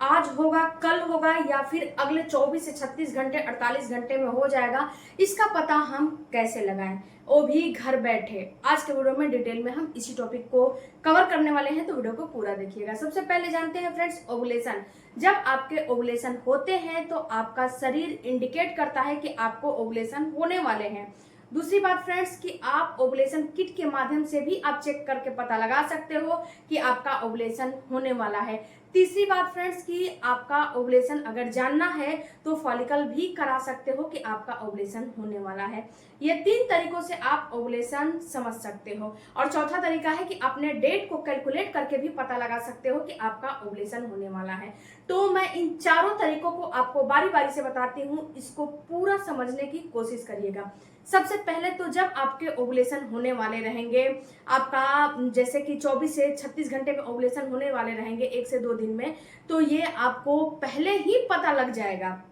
आज होगा, कल होगा या फिर अगले 24 से 36 घंटे 48 घंटे में हो जाएगा, इसका पता हम कैसे लगाएं, वो भी घर बैठे। आज के वीडियो में डिटेल में हम इसी टॉपिक को कवर करने वाले हैं, तो वीडियो को पूरा देखिएगा। सबसे पहले जानते हैं फ्रेंड्स ओवुलेशन। जब आपके ओवुलेशन होते हैं तो आपका शरीर इंडिकेट करता है कि आपको ओवुलेशन होने वाले हैं। दूसरी बात फ्रेंड्स कि आप ओवुलेशन किट के माध्यम से भी आप चेक करके पता लगा सकते हो कि आपका ओवुलेशन होने वाला है। तीसरी बात फ्रेंड्स कि आपका ओवुलेशन अगर जानना है तो फॉलिकल भी करा सकते हो कि आपका ओवुलेशन होने वाला है। ये 3 तरीकों से आप ओवुलेशन समझ सकते हो। और चौथा तरीका है कि अपने डेट को कैलकुलेट करके भी पता लगा सकते हो कि आपका ओवुलेशन होने वाला है। तो मैं इन चारों तरीकों को आपको बारी बारी से बताती हूँ, इसको पूरा समझने की कोशिश करिएगा। सबसे पहले तो जब आपके ओवुलेशन होने वाले रहेंगे, आपका जैसे कि 24 से 36 घंटे में ओवुलेशन होने वाले रहेंगे, 1 से 2 दिन में, तो ये आपको पहले ही पता लग जाएगा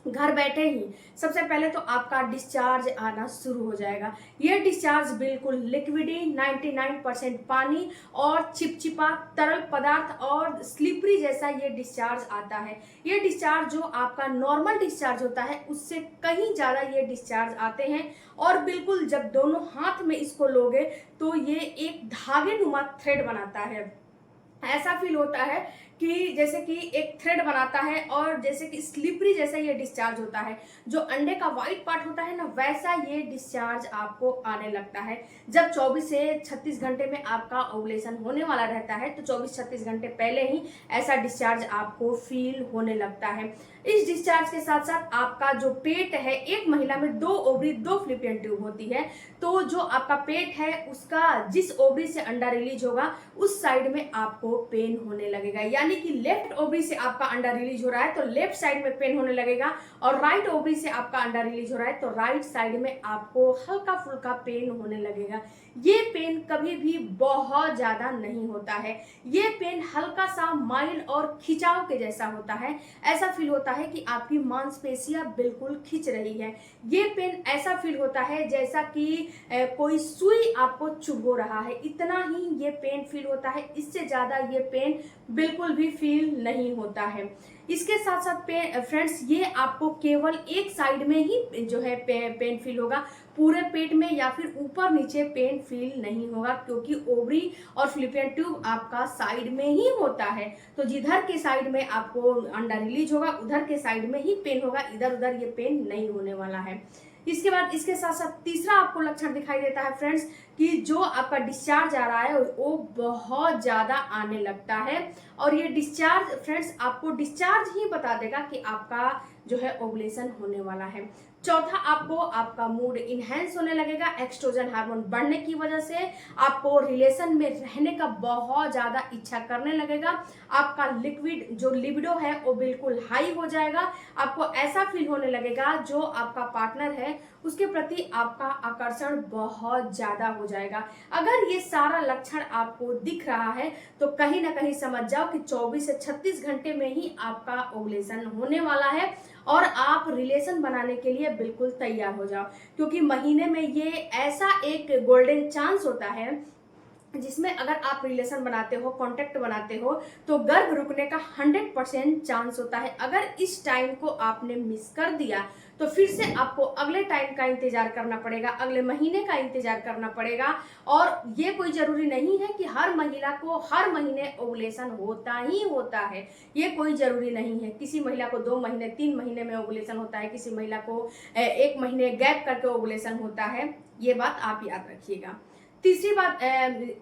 घर बैठे ही। सबसे पहले तो आपका डिस्चार्ज आना शुरू हो जाएगा। ये डिस्चार्ज बिल्कुल लिक्विडी 99% पानी और चिपचिपा तरल पदार्थ और स्लिपरी जैसा ये डिस्चार्ज आता है। ये डिस्चार्ज जो आपका नॉर्मल डिस्चार्ज होता है उससे कहीं ज़्यादा ये डिस्चार्ज आते हैं। और बिल्कुल जब दोनों हाथ में इसको लोगे तो ये एक धागे नुमा थ्रेड बनाता है। ऐसा फील होता है कि जैसे कि एक थ्रेड बनाता है और जैसे कि स्लिपरी जैसा ये डिस्चार्ज होता है। जो अंडे का व्हाइट पार्ट होता है ना, वैसा ये डिस्चार्ज आपको आने लगता है। जब 24 से 36 घंटे में आपका ओवुलेशन होने वाला रहता है तो 24-36 घंटे पहले ही ऐसा डिस्चार्ज आपको फील होने लगता है। इस डिस्चार्ज के साथ साथ आपका जो पेट है, एक महिला में 2 ओवरी 2 फ्लिपियन ट्यूब होती है, तो जो आपका पेट है उसका जिस ओवरी से अंडा रिलीज होगा उस साइड में आपको पेन होने लगेगा। यानी कि लेफ्ट ओवरी से आपका अंडा रिलीज हो रहा है तो लेफ्ट साइड में पेन होने लगेगा, और राइट ओवरी से आपका अंडा रिलीज हो रहा है तो राइट साइड में आपको हल्का फुल्का पेन होने लगेगा। ये पेन कभी भी बहुत ज्यादा नहीं होता है। ये पेन हल्का सा माइल्ड और खिंचाव के जैसा होता है। ऐसा फील होता है कि आपकी मांसपेशियां बिल्कुल खिंच रही है। ये पेन ऐसा फील होता है जैसा कि कोई सुई आपको चुभो रहा है, इतना ही ये पेन फील होता है। इससे ज्यादा ये पेन बिल्कुल भी फील नहीं होता है। इसके साथ साथ फ्रेंड्स ये आपको केवल एक साइड में ही जो है पेन फील होगा, पूरे पेट में या फिर ऊपर नीचे पेन फील नहीं होगा, क्योंकि ओवरी और फ्लिपियन ट्यूब आपका साइड में ही होता है। तो जिधर के साइड में आपको अंडा रिलीज होगा उधर के साइड में ही पेन होगा, इधर उधर ये पेन नहीं होने वाला है। इसके बाद इसके साथ साथ तीसरा आपको लक्षण दिखाई देता है फ्रेंड्स कि जो आपका डिस्चार्ज आ रहा है वो बहुत ज्यादा आने लगता है। और ये डिस्चार्ज फ्रेंड्स आपको डिस्चार्ज ही बता देगा कि आपका जो है ओवुलेशन होने वाला है। चौथा, आपको आपका मूड इनहेंस होने लगेगा एक्स्ट्रोजन हार्मोन बढ़ने की वजह से। आपको रिलेशन में रहने का बहुत ज्यादा इच्छा करने लगेगा। आपका लिक्विड जो लिबिडो है वो बिल्कुल हाई हो जाएगा। आपको ऐसा फील होने लगेगा जो आपका पार्टनर है उसके प्रति आपका आकर्षण बहुत ज्यादा हो जाएगा। अगर ये सारा लक्षण आपको दिख रहा है तो कहीं ना कहीं समझ जाओ कि 24 से 36 घंटे में ही आपका ओवुलेशन होने वाला है और आप रिलेशन बनाने के लिए बिल्कुल तैयार हो जाओ। क्योंकि महीने में ये ऐसा एक गोल्डन चांस होता है जिसमें अगर आप रिलेशन बनाते हो, कांटेक्ट बनाते हो, तो गर्भ रुकने का 100% चांस होता है। अगर इस टाइम को आपने मिस कर दिया तो फिर से आपको अगले टाइम का इंतजार करना पड़ेगा, अगले महीने का इंतजार करना पड़ेगा। और ये कोई जरूरी नहीं है कि हर महिला को हर महीने ओवुलेशन होता ही होता है, ये कोई जरूरी नहीं है। किसी महिला को 2 महीने 3 महीने में ओवुलेशन होता है, किसी महिला को 1 महीने गैप करके ओवुलेशन होता है। ये बात आप याद रखिएगा। तीसरी बात,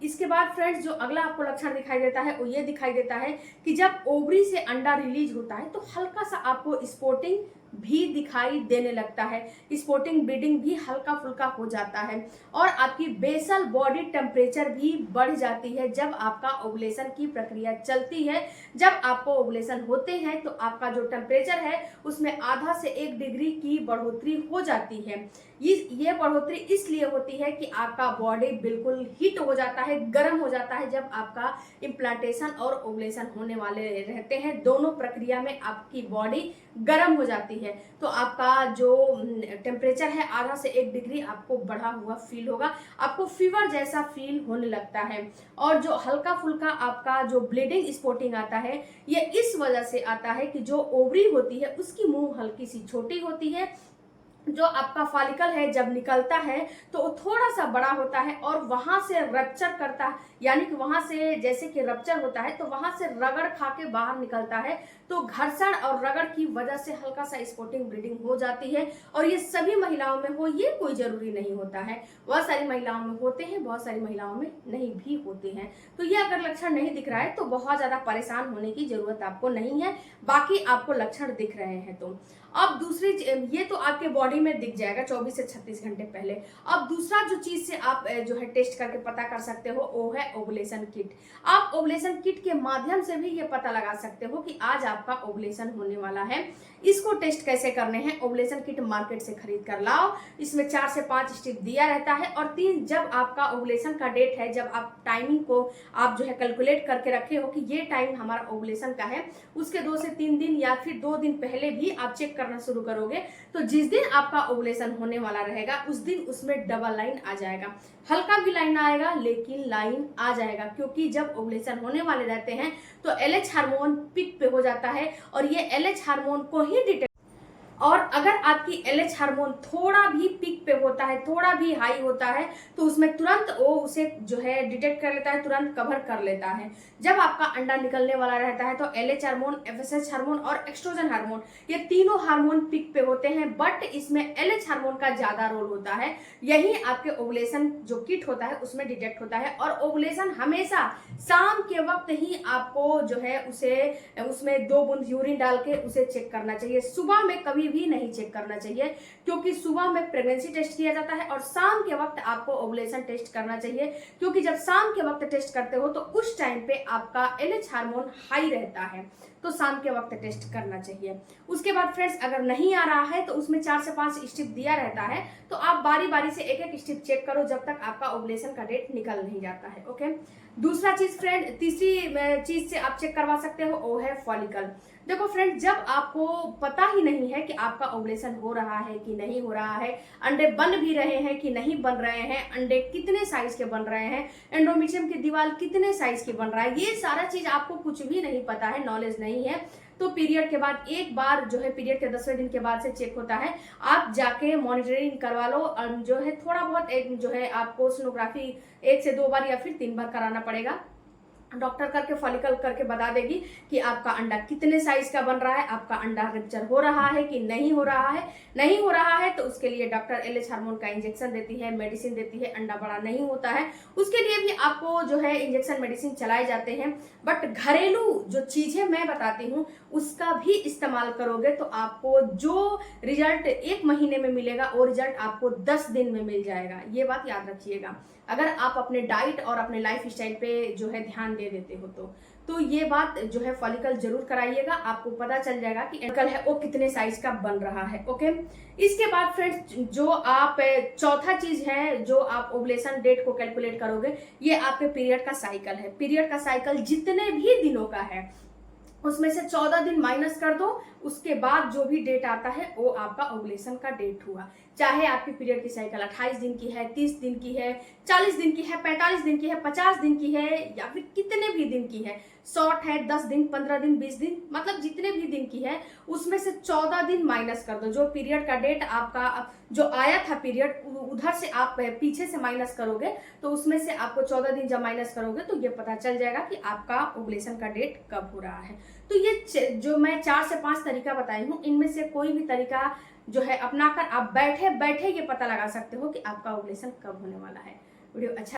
इसके बाद फ्रेंड्स जो अगला आपको लक्षण दिखाई देता है वो ये दिखाई देता है कि जब ओवरी से अंडा रिलीज होता है तो हल्का सा आपको स्पॉटिंग भी दिखाई देने लगता है। स्पॉटिंग ब्लीडिंग भी हल्का फुल्का हो जाता है और आपकी बेसल बॉडी टेम्परेचर भी बढ़ जाती है जब आपका ओवुलेशन की प्रक्रिया चलती है। जब आपको ओवुलेशन होते हैं तो आपका जो टेम्परेचर है उसमें आधा से 1 डिग्री की बढ़ोतरी हो जाती है। ये बढ़ोतरी इसलिए होती है कि आपका बॉडी बिल्कुल हीट हो जाता है, गर्म हो जाता है जब आपका इम्प्लांटेशन और ओवुलेशन होने वाले रहते हैं। दोनों प्रक्रिया में आपकी बॉडी गर्म हो जाती है। है तो आपका जो टेम्परेचर है आधा से 1 डिग्री आपको बढ़ा हुआ फील होगा, आपको फीवर जैसा फील होने लगता है। और जो हल्का फुल्का आपका जो ब्लीडिंग स्पॉटिंग आता है ये इस वजह से आता है कि जो ओवरी होती है उसकी मुंह हल्की सी छोटी होती है, जो आपका फॉलिकल है जब निकलता है तो वो थोड़ा सा बड़ा होता है और वहां से रप्चर करता है, यानी कि वहां से जैसे कि रप्चर होता है तो वहां से रगड़ खा के बाहर निकलता है। तो घर्षण और रगड़ की वजह से हल्का सा स्पॉटिंग ब्लीडिंग हो जाती है और ये सभी महिलाओं में हो ये कोई जरूरी नहीं होता है, बहुत सारी महिलाओं में होते हैं, बहुत सारी महिलाओं में नहीं भी होते हैं। तो ये अगर लक्षण नहीं दिख रहा है तो बहुत ज्यादा परेशान होने की जरूरत आपको नहीं है, बाकी आपको लक्षण दिख रहे हैं तो अब दूसरी ये तो आपके बॉडी में दिख जाएगा 24 से 36 घंटे पहले। अब दूसरा जो चीज से आप जो है टेस्ट करके पता कर सकते हो वो है ओवुलेशन किट। आप ओवुलेशन किट के माध्यम से भी ये पता लगा सकते हो कि आज आपका ओवुलेशन होने वाला है। इसको टेस्ट कैसे करने हैं, ओवुलेशन किट मार्केट से खरीद कर लाओ, इसमें 4 से 5 स्टेप दिया रहता है और 3 जब आपका ओवुलेशन का डेट है, जब आप टाइमिंग को आप जो है कैलकुलेट करके रखे हो कि ये टाइम हमारा ओवुलेशन का है, उसके 2 से 3 दिन या फिर 2 दिन पहले भी आप चेक करना शुरू करोगे तो जिस दिन आपका ओवुलेशन होने वाला रहेगा उस दिन उसमें डबल लाइन आ जाएगा, हल्का भी लाइन आएगा लेकिन लाइन आ जाएगा, क्योंकि जब ओवुलेशन होने वाले रहते हैं तो एलएच हार्मोन पिक पे हो जाता है और ये एलएच हार्मोन को ही डिटेक्ट, और अगर आपकी एलएच हार्मोन थोड़ा भी पीक पे होता है, थोड़ा भी हाई होता है तो उसमें तुरंत वो उसे जो है डिटेक्ट कर लेता है, तुरंत कवर कर लेता है। जब आपका अंडा निकलने वाला रहता है तो एलएच हार्मोन, एफएसएच हार्मोन और एस्ट्रोजन हार्मोन ये तीनों हार्मोन पीक पे होते हैं, बट इसमें एलएच हार्मोन का ज्यादा रोल होता है। यही आपके ओवुलेशन जो किट होता है उसमें डिटेक्ट होता है और ओवुलेशन हमेशा शाम के वक्त ही आपको जो है उसे उसमें 2 बूंद यूरिन डाल के उसे चेक करना चाहिए, सुबह में कभी भी नहीं चेक करना चाहिए, क्योंकि सुबह में प्रेगनेंसी टेस्ट किया जाता है और शाम के वक्त आपको ओवुलेशन टेस्ट करना चाहिए, क्योंकि जब शाम के वक्त टेस्ट करते हो तो उस टाइम पे आपका एलएच हार्मोन हाई रहता है, तो शाम के वक्त टेस्ट करना चाहिए। उसके बाद फ्रेंड्स अगर नहीं आ रहा है तो उसमें 4 से 5 स्टेप दिया रहता है, तो आप बारी बारी से एक एक स्टेप चेक करो जब तक आपका ओवुलेशन का डेट निकल नहीं जाता है। ओके, दूसरा चीज फ्रेंड, तीसरी चीज से आप चेक करवा सकते हो वो है फॉलिकल। देखो फ्रेंड, जब आपको पता ही नहीं है कि आपका ओवुलेशन हो रहा है कि नहीं हो रहा है, अंडे बन भी रहे हैं कि नहीं बन रहे हैं, अंडे कितने साइज के बन रहे हैं, एंडोमेट्रियम की दीवार कितने साइज की बन रहा है, ये सारा चीज आपको कुछ भी नहीं पता है, नॉलेज नहीं है, तो पीरियड के बाद एक बार जो है पीरियड के 10वें दिन के बाद से चेक होता है, आप जाके मॉनिटरिंग करवा लो। जो है थोड़ा बहुत एक जो है आपको सोनोग्राफी 1 से 2 बार या फिर 3 बार कराना पड़ेगा, डॉक्टर करके फॉलिकल करके बता देगी कि आपका अंडा कितने साइज का बन रहा है, आपका अंडा रप्चर हो रहा है कि नहीं हो रहा है। नहीं हो रहा है तो उसके लिए डॉक्टर एलएच हार्मोन का इंजेक्शन देती है, मेडिसिन देती है, अंडा बड़ा नहीं होता है उसके लिए भी आपको जो है इंजेक्शन मेडिसिन चलाए जाते हैं। बट घरेलू जो चीजें मैं बताती हूँ उसका भी इस्तेमाल करोगे तो आपको जो रिजल्ट 1 महीने में मिलेगा वो रिजल्ट आपको 10 दिन में मिल जाएगा, ये बात याद रखिएगा, अगर आप अपने डाइट और अपने लाइफ स्टाइल पे जो है ध्यान दे देते हो तो ये बात जो है फॉलिकल जरूर कराइएगा, आपको पता चल जाएगा कि फॉलिकल है वो कितने साइज का बन रहा है। ओके, इसके बाद फ्रेंड्स जो आप चौथा चीज है जो आप ओवुलेशन डेट को कैलकुलेट करोगे, ये आपके पीरियड का साइकिल है। पीरियड का साइकिल जितने भी दिनों का है उसमें से 14 दिन माइनस कर दो, उसके बाद जो भी डेट आता है वो आपका ओवुलेशन का डेट हुआ। चाहे आपकी पीरियड की साइकिल 28 दिन की है, 30 दिन की है, 40 दिन की है, 45 दिन की है, 50 दिन की है या फिर कितने भी दिन की है, शॉर्ट है 10 दिन, 15 दिन, 20 दिन, मतलब जितने भी दिन की है उसमें से 14 दिन माइनस कर दो। जो पीरियड का डेट आपका जो आया था पीरियड उधर से आप पीछे से माइनस करोगे तो उसमें से आपको 14 दिन जब माइनस करोगे तो ये पता चल जाएगा कि आपका ओवुलेशन का डेट कब हो रहा है। तो ये जो मैं 4 से 5 तरीका बताई हूँ इनमें से कोई भी तरीका जो है अपनाकर आप बैठे बैठे ये पता लगा सकते हो कि आपका ओवुलेशन कब होने वाला है। वीडियो अच्छा